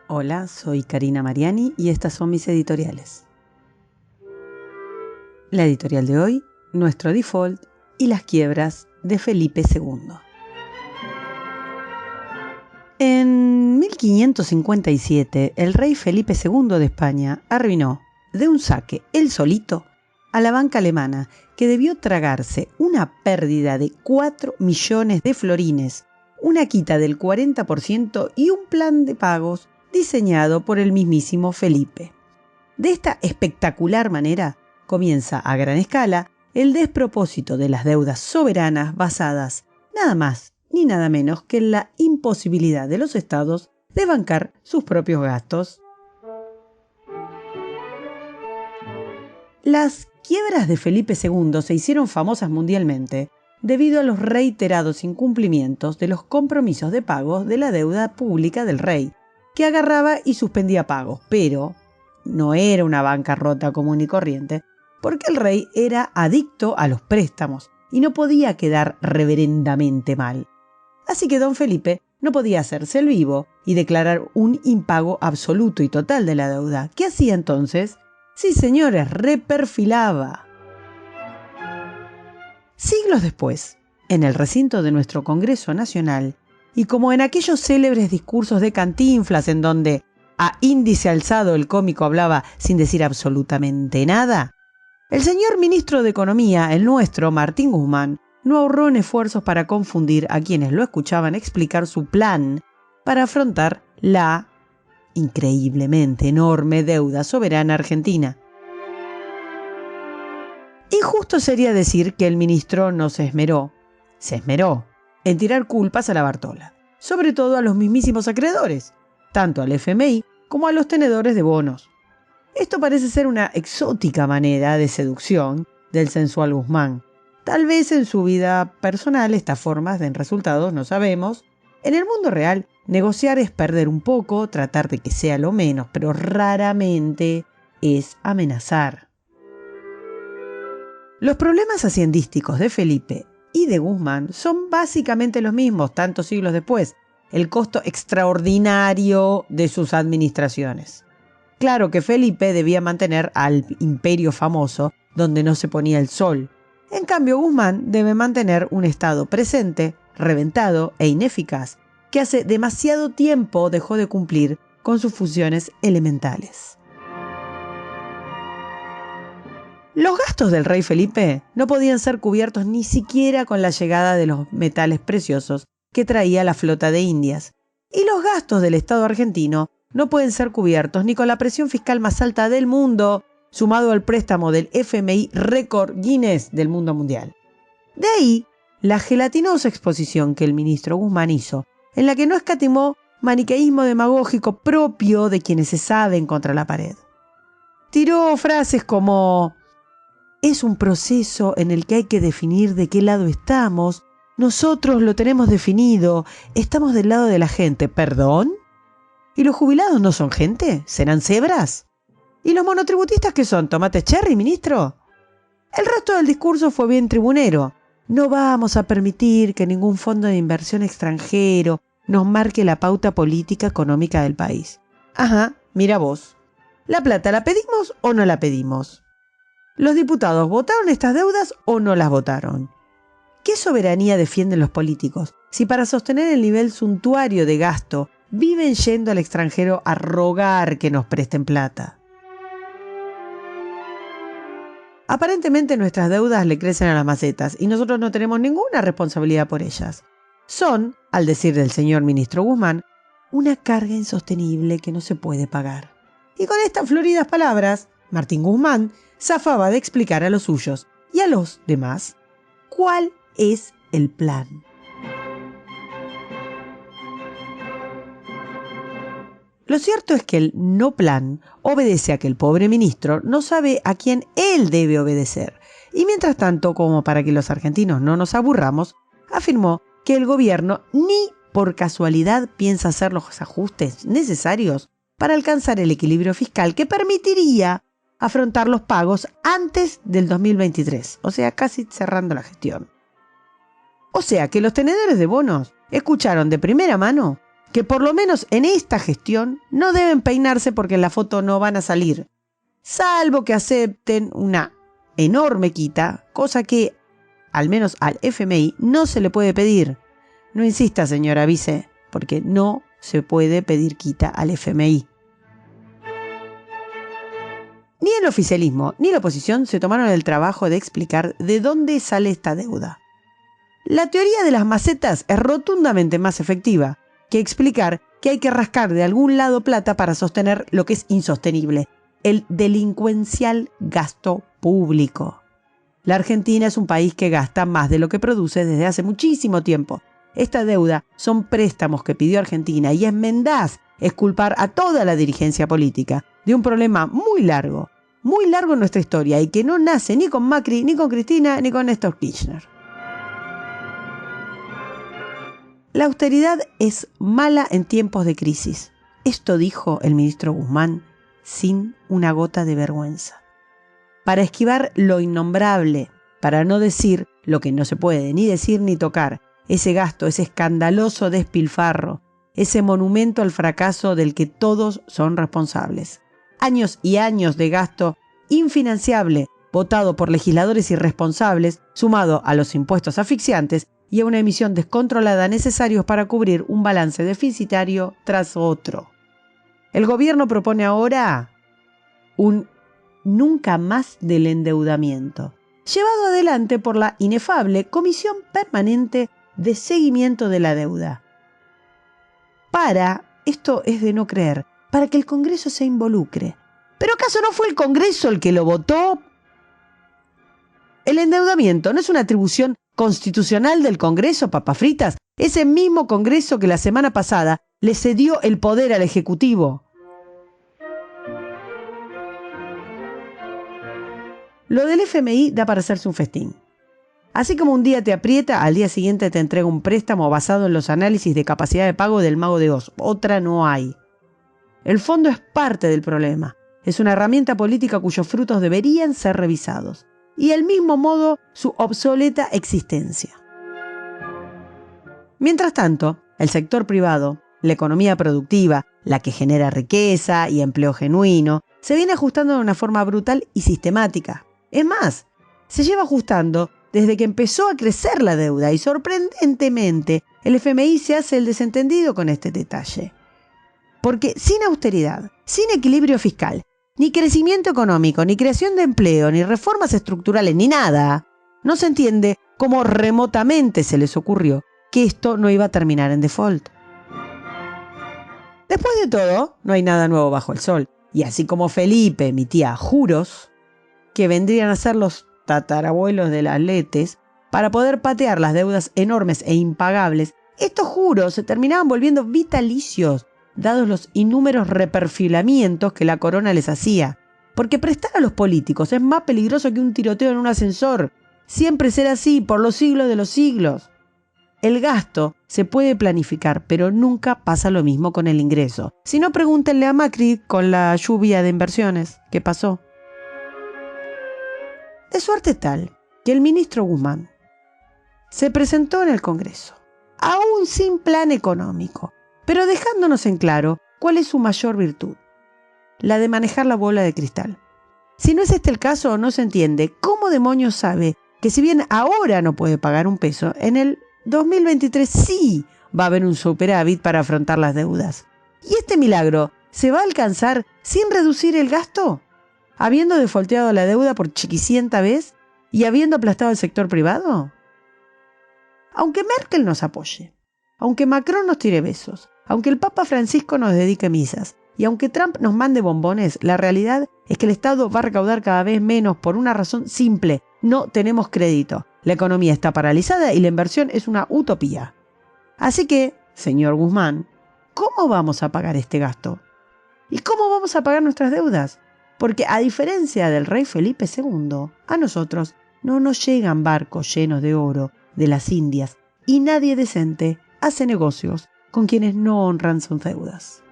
Hola, soy Karina Mariani y estas son mis editoriales. La editorial de hoy, Nuestro Default y las quiebras de Felipe II. En 1557, el rey Felipe II de España arruinó de un saque, él solito, a la banca alemana, que debió tragarse una pérdida de 4 millones de florines, una quita del 40% y un plan de pagos diseñado por el mismísimo Felipe. De esta espectacular manera comienza a gran escala el despropósito de las deudas soberanas basadas nada más ni nada menos que en la imposibilidad de los estados de bancar sus propios gastos. Las quiebras de Felipe II se hicieron famosas mundialmente debido a los reiterados incumplimientos de los compromisos de pagos de la deuda pública del rey, que agarraba y suspendía pagos, pero no era una bancarrota común y corriente, porque el rey era adicto a los préstamos y no podía quedar reverendamente mal. Así que don Felipe no podía hacerse el vivo y declarar un impago absoluto y total de la deuda. ¿Qué hacía entonces? Sí, señores, reperfilaba. Siglos después, en el recinto de nuestro Congreso Nacional, y como en aquellos célebres discursos de Cantinflas en donde a índice alzado el cómico hablaba sin decir absolutamente nada, el señor ministro de Economía, el nuestro, Martín Guzmán, no ahorró en esfuerzos para confundir a quienes lo escuchaban explicar su plan para afrontar la increíblemente enorme deuda soberana argentina. Injusto sería decir que el ministro no se esmeró en tirar culpas a la Bartola, sobre todo a los mismísimos acreedores, tanto al FMI como a los tenedores de bonos. Esto parece ser una exótica manera de seducción del sensual Guzmán. Tal vez en su vida personal estas formas den resultados, no sabemos. En el mundo real, negociar es perder un poco, tratar de que sea lo menos, pero raramente es amenazar. Los problemas haciendísticos de Felipe y de Guzmán son básicamente los mismos tantos siglos después, el costo extraordinario de sus administraciones. Claro que Felipe debía mantener al imperio famoso donde no se ponía el sol. En cambio, Guzmán debe mantener un estado presente, reventado e ineficaz, que hace demasiado tiempo dejó de cumplir con sus funciones elementales. Los gastos del rey Felipe no podían ser cubiertos ni siquiera con la llegada de los metales preciosos que traía la flota de Indias. Y los gastos del Estado argentino no pueden ser cubiertos ni con la presión fiscal más alta del mundo, sumado al préstamo del FMI récord Guinness del mundo mundial. De ahí la gelatinosa exposición que el ministro Guzmán hizo, en la que no escatimó maniqueísmo demagógico propio de quienes se saben contra la pared. Tiró frases como: es un proceso en el que hay que definir de qué lado estamos. Nosotros lo tenemos definido. Estamos del lado de la gente. ¿Perdón? ¿Y los jubilados no son gente? ¿Serán cebras? ¿Y los monotributistas qué son? ¿Tomates cherry, ministro? El resto del discurso fue bien tribunero. No vamos a permitir que ningún fondo de inversión extranjero nos marque la pauta política económica del país. Ajá, mira vos. ¿La plata la pedimos o no la pedimos? ¿Los diputados votaron estas deudas o no las votaron? ¿Qué soberanía defienden los políticos si para sostener el nivel suntuario de gasto viven yendo al extranjero a rogar que nos presten plata? Aparentemente nuestras deudas le crecen a las macetas y nosotros no tenemos ninguna responsabilidad por ellas. Son, al decir del señor ministro Guzmán, una carga insostenible que no se puede pagar. Y con estas floridas palabras, Martín Guzmán zafaba de explicar a los suyos y a los demás cuál es el plan. Lo cierto es que el no plan obedece a que el pobre ministro no sabe a quién él debe obedecer. Y mientras tanto, como para que los argentinos no nos aburramos, afirmó que el gobierno ni por casualidad piensa hacer los ajustes necesarios para alcanzar el equilibrio fiscal que permitiría afrontar los pagos antes del 2023, o sea, casi cerrando la gestión. O sea, que los tenedores de bonos escucharon de primera mano que por lo menos en esta gestión no deben peinarse porque en la foto no van a salir, salvo que acepten una enorme quita, cosa que, al menos al FMI, no se le puede pedir. No insista, señora vice, porque no se puede pedir quita al FMI. Ni el oficialismo ni la oposición se tomaron el trabajo de explicar de dónde sale esta deuda. La teoría de las macetas es rotundamente más efectiva que explicar que hay que rascar de algún lado plata para sostener lo que es insostenible, el delincuencial gasto público. La Argentina es un país que gasta más de lo que produce desde hace muchísimo tiempo. Esta deuda son préstamos que pidió Argentina y es mendaz es culpar a toda la dirigencia política de un problema muy largo en nuestra historia y que no nace ni con Macri, ni con Cristina, ni con Néstor Kirchner. La austeridad es mala en tiempos de crisis. Esto dijo el ministro Guzmán sin una gota de vergüenza. Para esquivar lo innombrable, para no decir lo que no se puede ni decir ni tocar, ese gasto, ese escandaloso despilfarro, ese monumento al fracaso del que todos son responsables. Años y años de gasto infinanciable, votado por legisladores irresponsables, sumado a los impuestos asfixiantes y a una emisión descontrolada necesarios para cubrir un balance deficitario tras otro. El gobierno propone ahora un nunca más del endeudamiento, llevado adelante por la inefable Comisión Permanente de Seguimiento de la Deuda. Esto es de no creer, para que el Congreso se involucre. ¿Pero acaso no fue el Congreso el que lo votó? El endeudamiento no es una atribución constitucional del Congreso, papas fritas. Ese mismo Congreso que la semana pasada le cedió el poder al Ejecutivo. Lo del FMI da para hacerse un festín. Así como un día te aprieta, al día siguiente te entrega un préstamo basado en los análisis de capacidad de pago del Mago de Oz. Otra no hay. El fondo es parte del problema. Es una herramienta política cuyos frutos deberían ser revisados. Y del mismo modo su obsoleta existencia. Mientras tanto, el sector privado, la economía productiva, la que genera riqueza y empleo genuino, se viene ajustando de una forma brutal y sistemática. Es más, se lleva ajustando desde que empezó a crecer la deuda y sorprendentemente el FMI se hace el desentendido con este detalle. Porque sin austeridad, sin equilibrio fiscal, ni crecimiento económico, ni creación de empleo, ni reformas estructurales, ni nada, no se entiende cómo remotamente se les ocurrió que esto no iba a terminar en default. Después de todo, no hay nada nuevo bajo el sol. Y así como Felipe emitía juros, que vendrían a ser los tatarabuelos de las letes, para poder patear las deudas enormes e impagables, estos juros se terminaban volviendo vitalicios, dados los innúmeros reperfilamientos que la corona les hacía. Porque prestar a los políticos es más peligroso que un tiroteo en un ascensor. Siempre será así, por los siglos de los siglos. El gasto se puede planificar, pero nunca pasa lo mismo con el ingreso. Si no, pregúntenle a Macri con la lluvia de inversiones. ¿Qué pasó? De suerte tal que el ministro Guzmán se presentó en el Congreso, aún sin plan económico, pero dejándonos en claro cuál es su mayor virtud, la de manejar la bola de cristal. Si no es este el caso, no se entiende cómo demonios sabe que si bien ahora no puede pagar un peso, en el 2023 sí va a haber un superávit para afrontar las deudas. ¿Y este milagro se va a alcanzar sin reducir el gasto? ¿Habiendo defolteado la deuda por chiquicienta vez y habiendo aplastado al sector privado? Aunque Merkel nos apoye, aunque Macron nos tire besos, aunque el Papa Francisco nos dedique misas y aunque Trump nos mande bombones, la realidad es que el Estado va a recaudar cada vez menos por una razón simple: no tenemos crédito. La economía está paralizada y la inversión es una utopía. Así que, señor Guzmán, ¿cómo vamos a pagar este gasto? ¿Y cómo vamos a pagar nuestras deudas? Porque a diferencia del rey Felipe II, a nosotros no nos llegan barcos llenos de oro de las Indias y nadie decente hace negocios con quienes no honran sus deudas.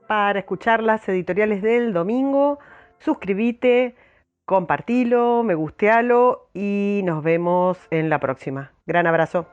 Para escuchar las editoriales del domingo, suscríbete, Compartilo, me gustealo y nos vemos en la próxima. Gran abrazo.